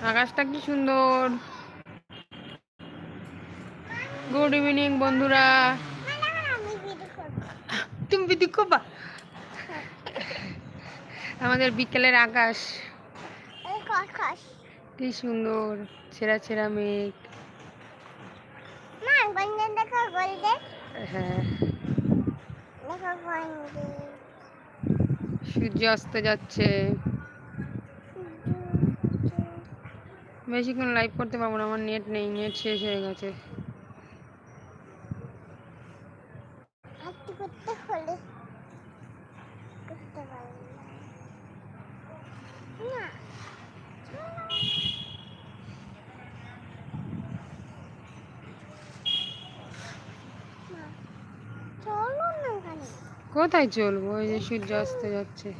আকাশটা কি সুন্দর। গুড ইভিনিং বন্ধুরা। তুমি ভিডিও করবা? আমাদের বিকেলের আকাশ কি সুন্দর, ছেঁড়া ছেঁড়া মেঘ। হ্যাঁ, সূর্য অস্ত যাচ্ছে। বেশিক্ষণ লাইভ করতে পারবো না, আমার নেট নেই, নেট শেষ হয়ে গেছে। কোথায় চলবো? ওই যে সূর্য অস্ত যাচ্ছে।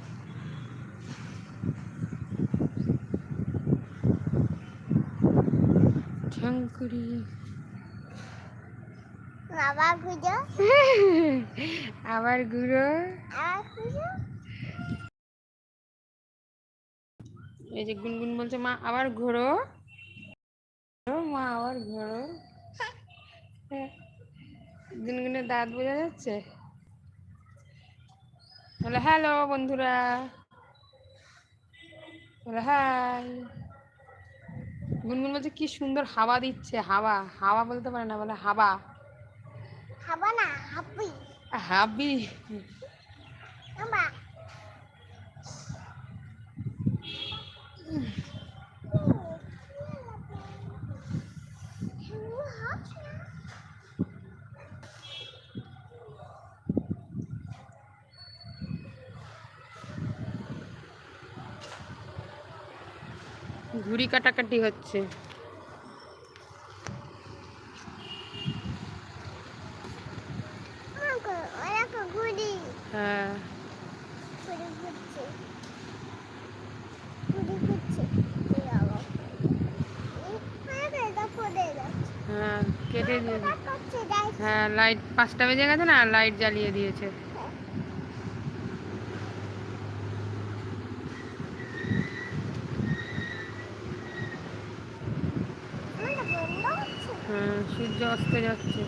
ঝাঙ্কুরি আবার ঘুরো, আবার ঘুরো। এই যে গুনগুন বলছে মা আবার ঘোরো, মা আবার ঘোরো। গুনগুনের দাঁত বোঝা যাচ্ছে। বলে হ্যালো বন্ধুরা, বলে হাই। গুনগুন বলছে কি সুন্দর হাওয়া দিচ্ছে। হাওয়া হাওয়া বলতে পারে না, বলে হাওয়া। হাওয়া না, হাবি। হাবি। ঘুড়ি কাটাকাটি হচ্ছে। হ্যাঁ, হ্যাঁ কেটে দিয়েছে। হ্যাঁ, লাইট 5টা বেজে গেছে না, লাইট জ্বালিয়ে দিয়েছে। হ্যাঁ, সূর্য অস্ত যাচ্ছে।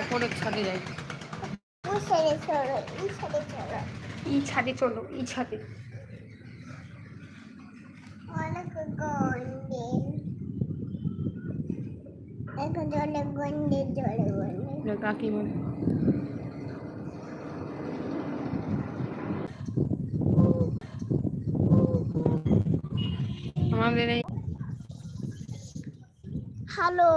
ওপরের ছাদে যাই। এই ছাদে চলো, এই ছাদে। কাকি বলে আমাদের এই হ্যালো